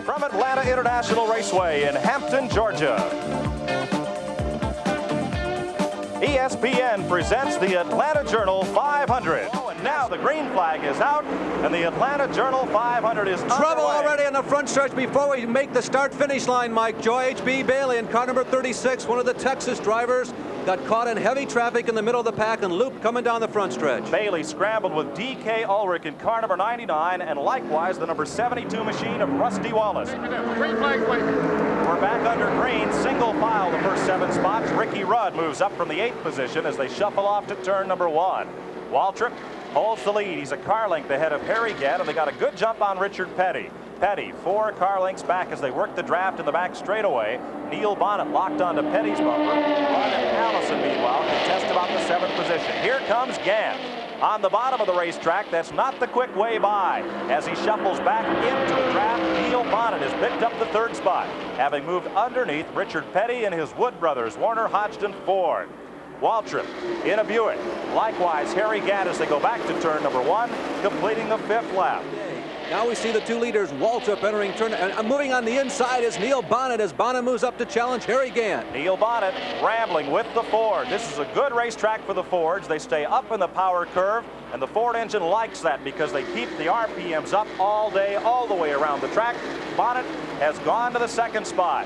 from Atlanta International Raceway in Hampton, Georgia. ESPN presents the Atlanta Journal 500. Oh, and now the green flag is out, and the Atlanta Journal 500 is trouble underway. already on the front stretch before we make the start-finish line, Mike. Joy H.B. Bailey in car number 36, one of the Texas drivers, got caught in heavy traffic in the middle of the pack and looped coming down the front stretch. Bailey scrambled with D.K. Ulrich in car number 99, and likewise the number 72 machine of Rusty Wallace. Green flag, please. We're back under green, single file the first 7 spots. Ricky Rudd moves up from the 8th position as they shuffle off to turn number 1. Waltrip holds the lead. He's a car length ahead of Harry Gant, and they got a good jump on Richard Petty. Petty 4 car lengths back as they work the draft in the back straightaway. Neil Bonnett locked onto Petty's bumper. Rudd and Allison, meanwhile, contest about the 7th position. Here comes Gant. On the bottom of the racetrack, that's not the quick way by. As he shuffles back into the draft, Neil Bonnett has picked up the 3rd spot, having moved underneath Richard Petty and his Wood brothers, Warner Hodgson Ford. Waltrip in a Buick. Likewise, Harry Gant as they go back to turn number 1, completing the 5th lap. Now we see the 2 leaders, Waltrip entering turn, and moving on the inside is Neil Bonnett as Bonnett moves up to challenge Harry Gant. Neil Bonnett rambling with the Ford. This is a good racetrack for the Fords. They stay up in the power curve, and the Ford engine likes that because they keep the RPMs up all day, all the way around the track. Bonnett has gone to the 2nd spot.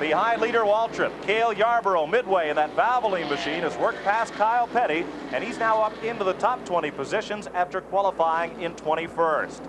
Behind leader Waltrip, Cale Yarborough midway in that Valvoline machine has worked past Kyle Petty, and he's now up into the top 20 positions after qualifying in 21st.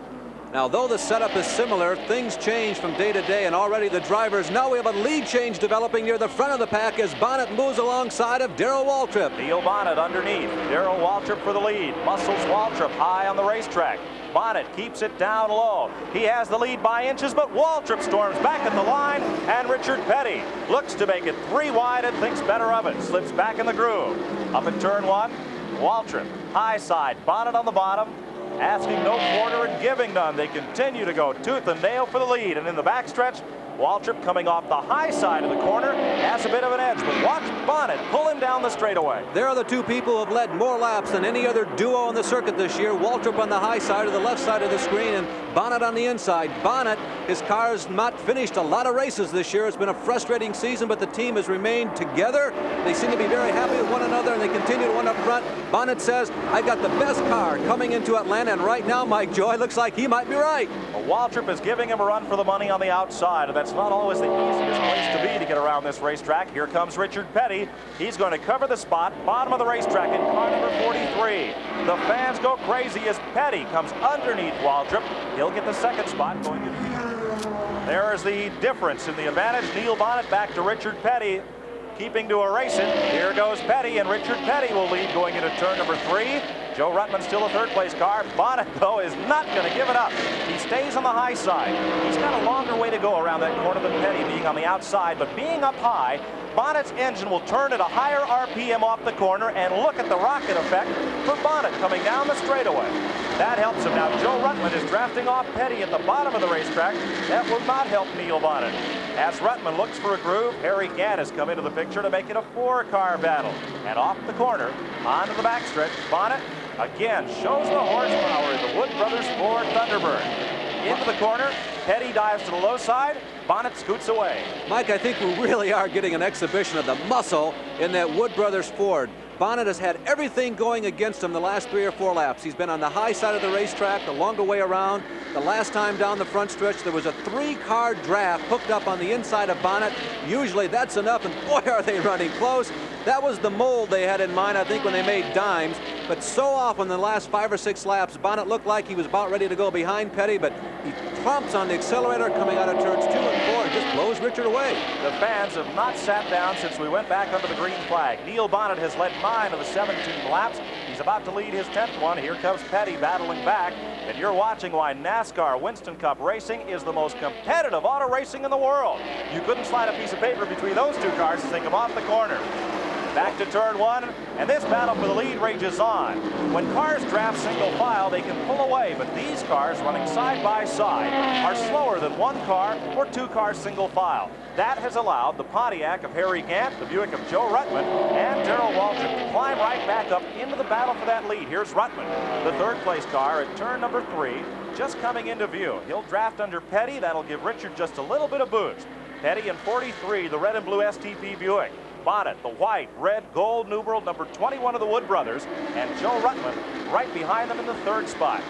Now, though the setup is similar, things change from day to day, and already the drivers, now we have a lead change developing near the front of the pack as Bonnett moves alongside of Darrell Waltrip. Neil Bonnett underneath, Darrell Waltrip for the lead. Muscles Waltrip high on the racetrack. Bonnett keeps it down low. He has the lead by inches, but Waltrip storms back at the line, and Richard Petty looks to make it 3 wide and thinks better of it. Slips back in the groove. Up at turn 1, Waltrip, high side, Bonnett on the bottom, asking no quarter and giving none. They continue to go tooth and nail for the lead, and in the backstretch, Waltrip coming off the high side of the corner has a bit of an edge, but watch Bonnett pull him down the straightaway. There are the 2 people who have led more laps than any other duo on the circuit this year. Waltrip on the high side of the left side of the screen and Bonnett on the inside. Bonnett, his car's not finished a lot of races this year. It's been a frustrating season, but the team has remained together. They seem to be very happy with one another, and they continue to run up front. Bonnett says, I've got the best car coming into Atlanta, and right now, Mike Joy, looks like he might be right. Well, Waltrip is giving him a run for the money on the outside, and that's not always the easiest place to be to get around this racetrack. Here comes Richard Petty. He's going to cover the spot, bottom of the racetrack in car number 43. The fans go crazy as Petty comes underneath Waltrip. He'll get the 2nd spot going to There is the difference in the advantage. Neil Bonnett back to Richard Petty, keeping to erase it. Here goes Petty, and Richard Petty will lead going into turn number 3. Joe Ruttman still a 3rd place car. Bonnett, though, is not going to give it up. He stays on the high side. He's got a longer way to go around that corner than Petty, being on the outside, but being up high, Bonnett's engine will turn at a higher RPM off the corner, and look at the rocket effect for Bonnett coming down the straightaway. That helps him. Now, Joe Ruttman is drafting off Petty at the bottom of the racetrack. That will not help Neil Bonnett. As Ruttman looks for a groove, Harry Gant has come into the picture to make it a 4-car battle. And off the corner, onto the backstretch, Bonnett again shows the horsepower in the Wood Brothers Ford Thunderbird. Into the corner, Petty dives to the low side, Bonnett scoots away. Mike, I think we really are getting an exhibition of the muscle in that Wood Brothers Ford. Bonnett has had everything going against him the last 3 or 4 laps. He's been on the high side of the racetrack, the longer way around. The last time down the front stretch, there was a 3-car draft hooked up on the inside of Bonnett. Usually that's enough, and boy, are they running close. That was the mold they had in mind, I think, when they made dimes. But so often in the last 5 or 6 laps, Bonnett looked like he was about ready to go behind Petty, but he trumps on the accelerator coming out of turns 2 and 4 and just blows Richard away. The fans have not sat down since we went back under the green flag. Neil Bonnett has led 9 of the 17 laps. He's about to lead his 10th one. Here comes Petty battling back, and you're watching why NASCAR Winston Cup racing is the most competitive auto racing in the world. You couldn't slide a piece of paper between those 2 cars as they come off the corner. Back to turn one, and this battle for the lead rages on. When cars draft single file, they can pull away, but these cars running side by side are slower than one car or two cars single file. That has allowed the Pontiac of Harry Gant, the Buick of Joe Ruttman, and Darrell Waltrip to climb right back up into the battle for that lead. Here's Ruttman, the third place car at turn number 3, just coming into view. He'll draft under Petty. That'll give Richard just a little bit of boost. Petty in 43, the red and blue STP Buick. Bonnett, the white, red, gold numeral number 21 of the Wood brothers, and Joe Ruttman right behind them in the third spot.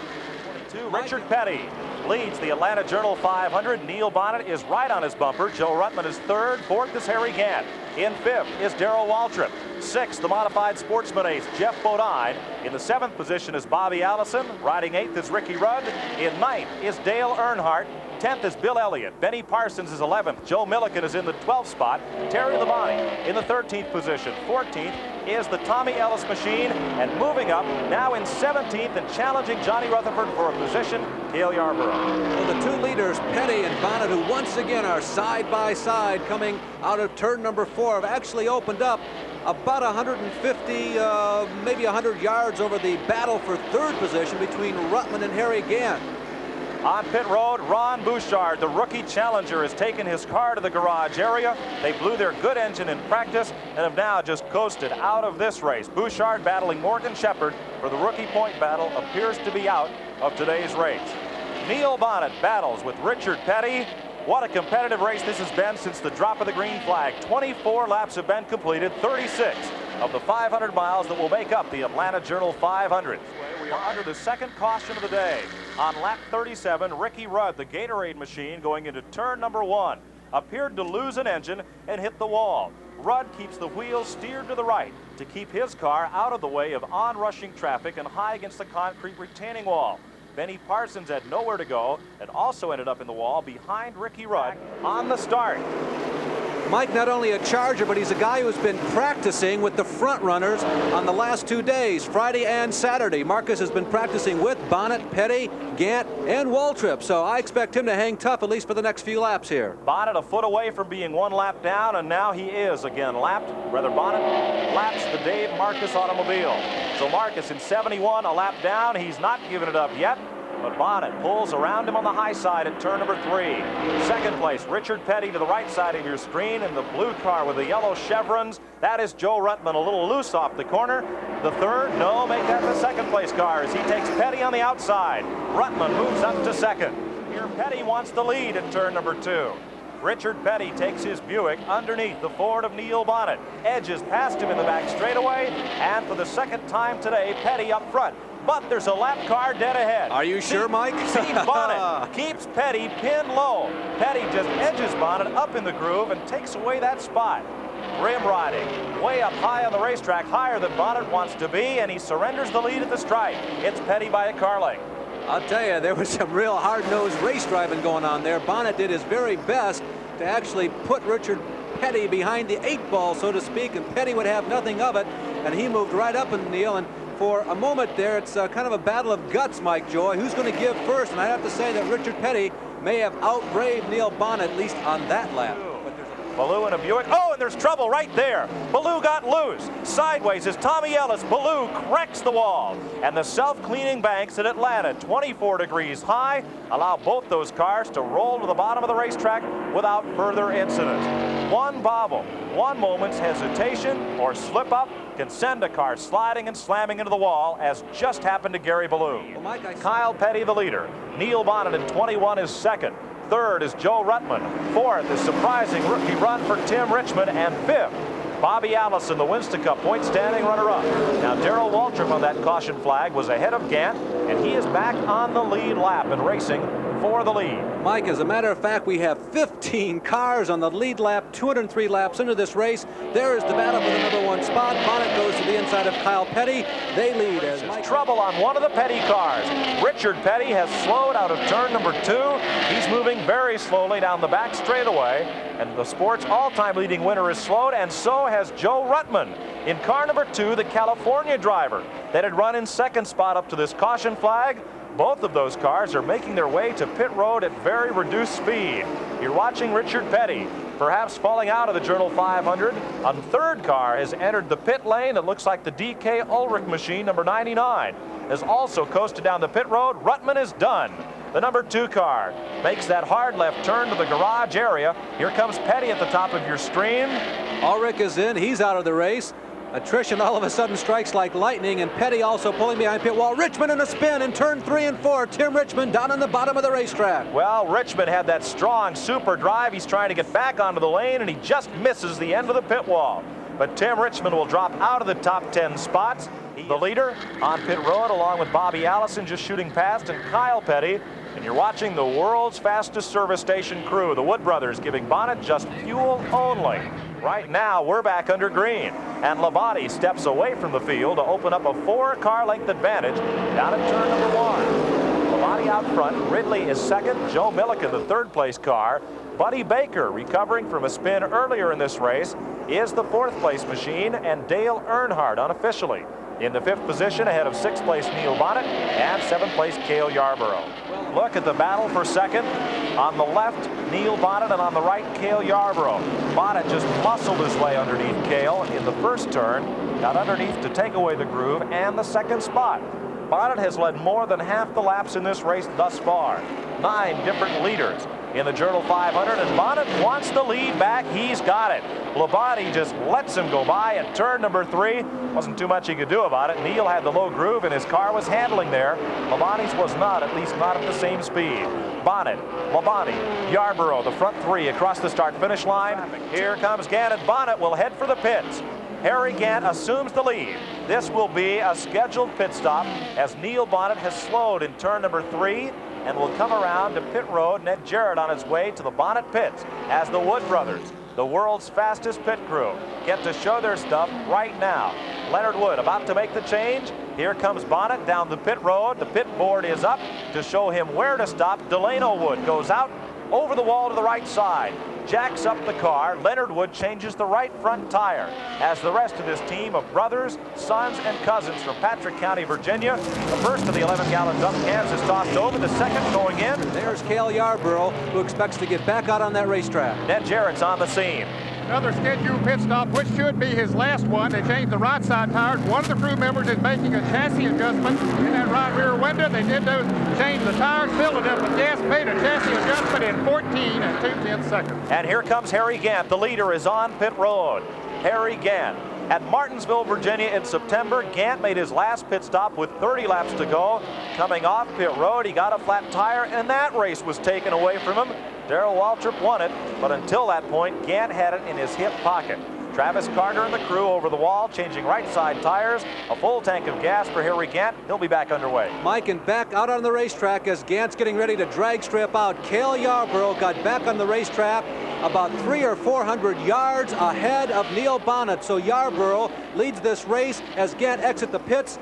22, Richard Petty leads the Atlanta Journal 500. Neil Bonnett is right on his bumper. Joe Ruttman is third. Fourth is Harry Gant. In fifth is Darrell Waltrip. Sixth, the modified sportsman ace, Jeff Bodine. In the seventh position is Bobby Allison. Riding eighth is Ricky Rudd. In ninth is Dale Earnhardt. 10th is Bill Elliott. Benny Parsons is 11th. Joe Milliken is in the 12th spot. Terry Labonte in the 13th position. 14th is the Tommy Ellis machine. And moving up, now in 17th and challenging Johnny Rutherford for a position, Cale Yarborough. Well, the two leaders, Petty and Bonnett, who once again are side by side coming out of turn number 4, have actually opened up about 150, maybe 100 yards over the battle for third position between Ruttman and Harry Gant. On pit road, Ron Bouchard, the rookie challenger, has taken his car to the garage area. They blew their good engine in practice and have now just coasted out of this race. Bouchard battling Morgan Shepherd for the rookie point battle appears to be out of today's race. Neil Bonnett battles with Richard Petty. What a competitive race this has been since the drop of the green flag. 24 laps have been completed, 36 of the 500 miles that will make up the Atlanta Journal 500. We are under the second caution of the day. On lap 37, Ricky Rudd, the Gatorade machine, going into turn number 1, appeared to lose an engine and hit the wall. Rudd keeps the wheels steered to the right to keep his car out of the way of onrushing traffic and high against the concrete retaining wall. Benny Parsons had nowhere to go and also ended up in the wall behind Ricky Rudd on the start. Mike, not only a Charger, but he's a guy who's been practicing with the front runners on the last 2 days, Friday and Saturday. Marcus has been practicing with Bonnett, Petty, Gant, and Waltrip, so I expect him to hang tough at least for the next few laps here. Bonnett a foot away from being 1 lap down, and now he is again lapped. Rather, Bonnett laps the Dave Marcus automobile. So Marcus in 71, a lap down. He's not giving it up yet. But Bonnett pulls around him on the high side at turn number 3. Second place, Richard Petty to the right side of your screen in the blue car with the yellow chevrons. That is Joe Ruttman, a little loose off the corner. The third, no, make that the second place car as he takes Petty on the outside. Ruttman moves up to second. Here Petty wants the lead at turn number 2. Richard Petty takes his Buick underneath the Ford of Neil Bonnett, edges past him in the back straightaway, and for the second time today, Petty up front. But there's a lap car dead ahead. Are you sure, Mike? Steve Bonnett keeps Petty pinned low. Petty just edges Bonnett up in the groove and takes away that spot. Rim riding, way up high on the racetrack, higher than Bonnett wants to be, and he surrenders the lead at the stripe. It's Petty by a car length. I'll tell you, there was some real hard-nosed race driving going on there. Bonnett did his very best to actually put Richard Petty behind the 8 ball, so to speak, and Petty would have nothing of it, and he moved right up in Neil. And for a moment there, it's kind of a battle of guts, Mike Joy. Who's going to give first? And I have to say that Richard Petty may have outbraved Neil Bonnett, at least on that lap. Ballou in a Buick. Oh, and there's trouble right there. Ballou got loose. Sideways is Tommy Ellis. Ballou cracks the wall. And the self-cleaning banks at Atlanta, 24 degrees high, allow both those cars to roll to the bottom of the racetrack without further incident. One bobble, one moment's hesitation or slip up can send a car sliding and slamming into the wall, as just happened to Gary Ballou. Well, Mike, Kyle Petty, the leader. Neil Bonnett in 21 is second. Third is Joe Ruttman. Fourth is surprising rookie run for Tim Richmond. And fifth, Bobby Allison, the Winston Cup point standing runner-up. Now, Darrell Waltrip on that caution flag was ahead of Gant, and he is back on the lead lap and racing for the lead. Mike, as a matter of fact, we have 15 cars on the lead lap, 203 laps into this race. There is the battle for the number 1 spot. Bonnett goes to the inside of Kyle Petty. They lead as Mike. Trouble on one of the Petty cars. Richard Petty has slowed out of turn number 2. He's moving very slowly down the back straightaway, and the sport's all-time leading winner is slowed, and so has Joe Ruttman. In car number 2, the California driver that had run in second spot up to this caution flag. Both of those cars are making their way to pit road at very reduced speed. You're watching Richard Petty perhaps falling out of the Journal 500. A third car has entered the pit lane. It looks like the DK Ulrich machine, number 99, has also coasted down the pit road. Ruttman is done. The number 2 car makes that hard left turn to the garage area. Here comes Petty at the top of your stream. Ulrich is in. He's out of the race. Attrition all of a sudden strikes like lightning, and Petty also pulling behind pit wall. Richmond in a spin in turn 3 and 4. Tim Richmond down in the bottom of the racetrack. Well, Richmond had that strong super drive. He's trying to get back onto the lane, and he just misses the end of the pit wall. But Tim Richmond will drop out of the top 10 spots. The leader on pit road, along with Bobby Allison just shooting past, and Kyle Petty. And you're watching the world's fastest service station crew, the Wood brothers, giving Bonnett just fuel only. Right now, we're back under green, and Labate steps away from the field to open up a 4-car length advantage down at turn number 1. Labate out front. Ridley is second. Joe Milliken, the third-place car. Buddy Baker, recovering from a spin earlier in this race, is the fourth-place machine, and Dale Earnhardt unofficially in the 5th position ahead of 6th place Neil Bonnett and 7th place Cale Yarborough. Look at the battle for second. On the left, Neil Bonnett, and on the right, Cale Yarborough. Bonnett just muscled his way underneath Cale in the first turn, got underneath to take away the groove and the second spot. Bonnett has led more than half the laps in this race thus far. 9 different leaders in the Journal 500, and Bonnett wants the lead back. He's got it. Labate just lets him go by at turn number 3. Wasn't too much he could do about it. Neil had the low groove, and his car was handling there. Labate's was not, at least not at the same speed. Bonnett, Labate, Yarborough, the front 3 across the start-finish line. Here comes Gant, and Bonnett will head for the pits. Harry Gant assumes the lead. This will be a scheduled pit stop as Neil Bonnett has slowed in turn number 3 and will come around to pit road. Ned Jarrett on his way to the Bonnett pits as the Wood brothers, the world's fastest pit crew, get to show their stuff right now. Leonard Wood about to make the change. Here comes Bonnett down the pit road. The pit board is up to show him where to stop. Delano Wood goes out over the wall to the right side, jacks up the car. Leonard Wood changes the right front tire as the rest of his team of brothers, sons, and cousins from Patrick County, Virginia. The first of the 11-gallon dump cans is tossed over. The second going in. There's Cale Yarborough, who expects to get back out on that racetrack. Ned Jarrett's on the scene. Another scheduled pit stop, which should be his last one. They changed the right side tires. One of the crew members is making a chassis adjustment in that right rear window. They did those, change the tires, filled it up with gas, made a chassis adjustment in 14 and 2/10 seconds. And here comes Harry Gant. The leader is on pit road. Harry Gant. At Martinsville, Virginia in September, Gant made his last pit stop with 30 laps to go. Coming off pit road, he got a flat tire, and that race was taken away from him. Darrell Waltrip won it, but until that point, Gant had it in his hip pocket. Travis Carter and the crew over the wall, changing right side tires. A full tank of gas for Harry Gant. He'll be back underway. Mike, and back out on the racetrack as Gant's getting ready to drag strip out. Cale Yarborough got back on the racetrack about 300 or 400 yards ahead of Neil Bonnett. So Yarborough leads this race as Gant exits the pits.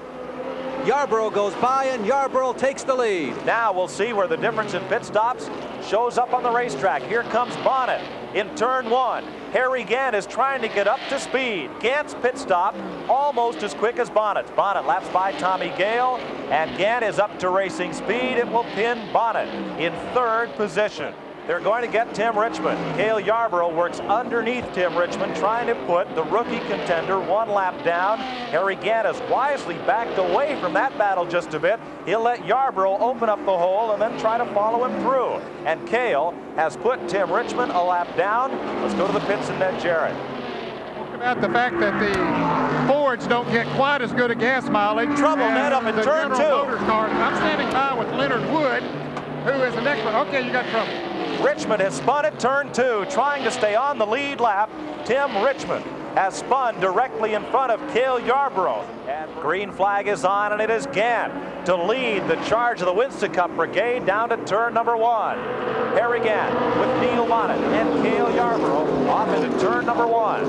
Yarborough goes by, and Yarborough takes the lead. Now we'll see where the difference in pit stops shows up on the racetrack. Here comes Bonnett in turn 1. Harry Gant is trying to get up to speed. Gant's pit stop almost as quick as Bonnett's. Bonnett laps by Tommy Gale, and Gant is up to racing speed. It will pin Bonnett in 3rd position. They're going to get Tim Richmond. Cale Yarborough works underneath Tim Richmond, trying to put the rookie contender 1 lap down. Harry Gant has wisely backed away from that battle just a bit. He'll let Yarborough open up the hole and then try to follow him through. And Cale has put Tim Richmond a lap down. Let's go to the pits and Ned Jarrett. About the fact that the Fords don't get quite as good a gas mileage. Trouble, Ned, up in turn 2. I'm standing by with Leonard Wood, who is the next one. Okay, you got trouble. Richmond has spun at turn 2, trying to stay on the lead lap. Tim Richmond has spun directly in front of Cale Yarborough. And green flag is on, and it is Gant to lead the charge of the Winston Cup Brigade down to turn number 1. Harry Gant with Neil Bonnett and Cale Yarborough off into turn number 1.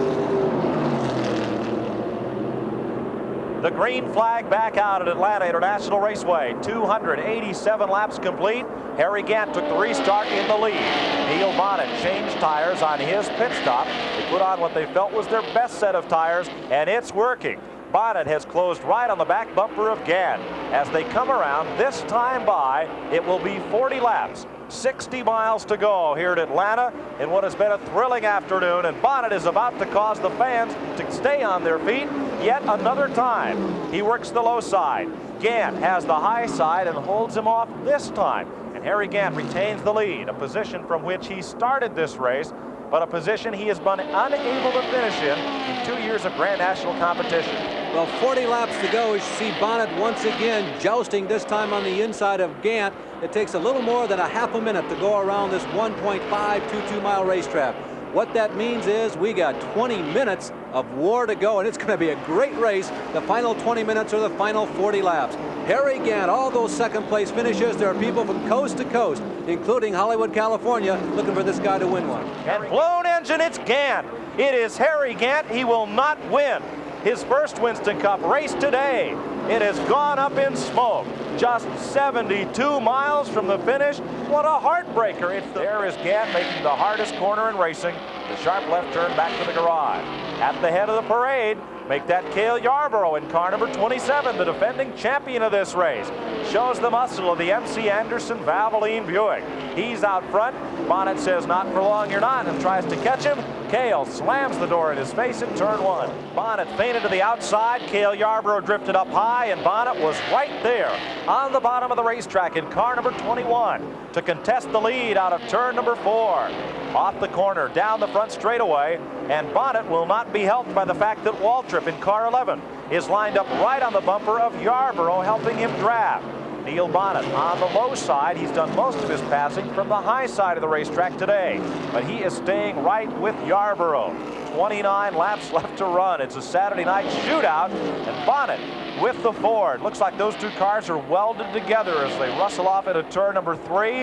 The green flag back out at Atlanta International Raceway. 287 laps complete. Harry Gant took the restart in the lead. Neil Bonnett changed tires on his pit stop. They put on what they felt was their best set of tires, and it's working. Bonnett has closed right on the back bumper of Gant. As they come around this time by, it will be 40 laps 60 miles to go here at Atlanta in what has been a thrilling afternoon, and Bonnett is about to cause the fans to stay on their feet yet another time. He works the low side. Gant has the high side and holds him off this time. And Harry Gant retains the lead, a position from which he started this race, but a position he has been unable to finish in 2 years of Grand National competition. Well, 40 laps to go. You see Bonnett once again jousting, this time on the inside of Gant. It takes a little more than a half a minute to go around this 1.522 mile racetrack. What that means is we got 20 minutes of war to go, and it's going to be a great race. The final 20 minutes or the final 40 laps. Harry Gant, all those second place finishes. There are people from coast to coast, including Hollywood, California, looking for this guy to win one. And blown engine, it's Gant. It is Harry Gant. He will not win his first Winston Cup race today. It has gone up in smoke. Just 72 miles from the finish. What a heartbreaker. There is Gant making the hardest corner in racing. The sharp left turn back to the garage. At the head of the parade, make that Cale Yarborough in car number 27, the defending champion of this race. Shows the muscle of the MC Anderson Valvoline Buick. He's out front. Bonnett says, not for long, you're not, and tries to catch him. Cale slams the door in his face in turn one. Bonnett feinted to the outside. Cale Yarborough drifted up high, and Bonnett was right there on the bottom of the racetrack in car number 21 to contest the lead out of turn number 4. Off the corner, down the front straightaway, and Bonnett will not be helped by the fact that Waltrip in car 11 is lined up right on the bumper of Yarborough, helping him draft. Neil Bonnett on the low side. He's done most of his passing from the high side of the racetrack today, but he is staying right with Yarborough. 29 laps left to run. It's a Saturday night shootout, and Bonnett with the Ford. Looks like those two cars are welded together as they rustle off into turn number 3.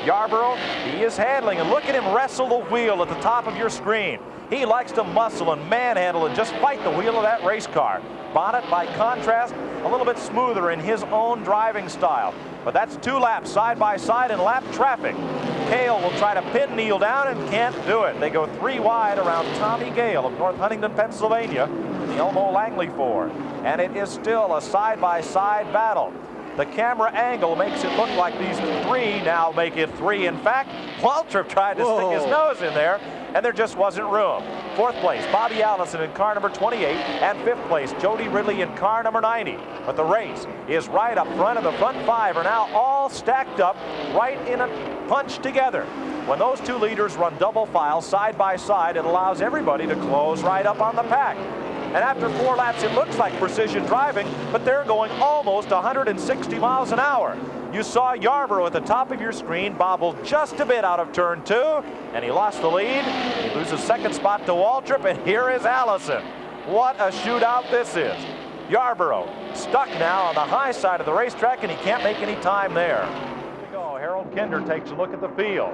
Yarborough, he is handling, and look at him wrestle the wheel at the top of your screen. He likes to muscle and manhandle and just fight the wheel of that race car. Bonnett, by contrast, a little bit smoother in his own driving style. But that's 2 laps side by side in lap traffic. Cale will try to pin Neil down and can't do it. They go 3 wide around Tommy Gale of North Huntington, Pennsylvania, in the Elmo Langley Ford. And it is still a side-by-side battle. The camera angle makes it look like these 3 now make it 3. In fact, Waltrip tried to stick his nose in there, and there just wasn't room. 4th place, Bobby Allison in car number 28, and 5th place, Jody Ridley in car number 90. But the race is right up front, and the front 5 are now all stacked up right in a punch together. When those 2 leaders run double file side by side, it allows everybody to close right up on the pack. And after 4 laps, it looks like precision driving, but they're going almost 160 miles an hour. You saw Yarborough at the top of your screen bobble just a bit out of turn 2, and he lost the lead. He loses second spot to Waltrip, and here is Allison. What a shootout this is. Yarborough stuck now on the high side of the racetrack, and he can't make any time there. Here we go. Harold Kinder takes a look at the field.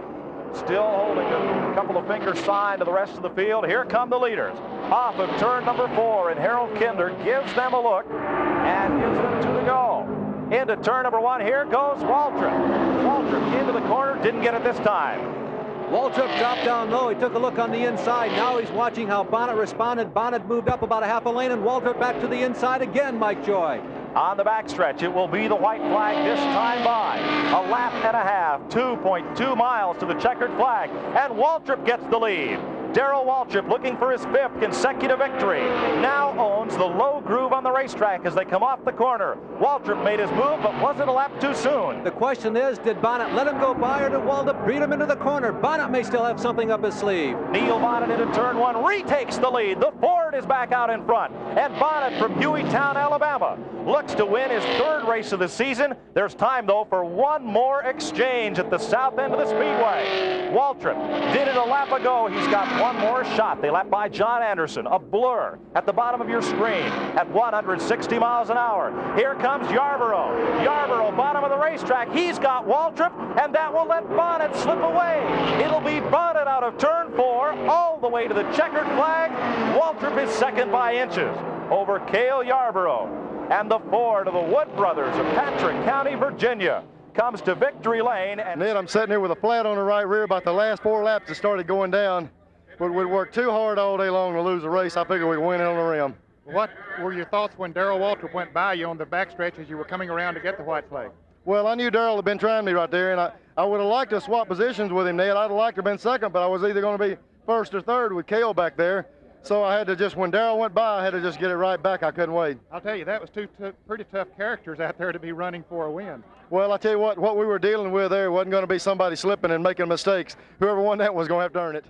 Still holding a couple of finger sign to the rest of the field. Here come the leaders. Off of turn number 4, and Harold Kinder gives them a look and gives them 2 to go. Into turn number 1, here goes Waltrip. Waltrip into the corner, didn't get it this time. Waltrip dropped down low. He took a look on the inside. Now he's watching how Bonnett responded. Bonnett moved up about a half a lane, and Waltrip back to the inside again, Mike Joy. On the backstretch, it will be the white flag this time by a lap and a half, 2.2 miles to the checkered flag, and Waltrip gets the lead. Darrell Waltrip, looking for his 5th consecutive victory, now owns the low groove on the racetrack as they come off the corner. Waltrip made his move, but was it a lap too soon? The question is, did Bonnett let him go by, or did Waltrip beat him into the corner? Bonnett may still have something up his sleeve. Neil Bonnett into turn 1 retakes the lead. The Ford is back out in front, and Bonnett from Hueytown, Alabama, looks to win his 3rd race of the season. There's time, though, for one more exchange at the south end of the speedway. Waltrip did it a lap ago. He's got one more shot. They lap by John Anderson, a blur at the bottom of your screen at 160 miles an hour. Here comes Yarborough. Yarborough, bottom of the racetrack. He's got Waltrip, and that will let Bonnett slip away. It'll be Bonnett out of turn 4 all the way to the checkered flag. Waltrip is second by inches over Cale Yarborough. And the Ford of the Wood brothers of Patrick County, Virginia, comes to victory lane. And Ned, I'm sitting here with a flat on the right rear. About the last 4 laps, it started going down. We'd worked too hard all day long to lose the race. I figured we'd win it on the rim. What were your thoughts when Darrell Waltrip went by you on the backstretch as you were coming around to get the white flag? Well, I knew Darrell had been trying me right there, and I would have liked to swap positions with him, Ned. I'd have liked to have been second, but I was either going to be first or third with Cale back there. So I had to just, when Darrell went by, I had to just get it right back. I couldn't wait. I'll tell you, that was two pretty tough characters out there to be running for a win. Well, I tell you what we were dealing with there wasn't going to be somebody slipping and making mistakes. Whoever won that was going to have to earn it.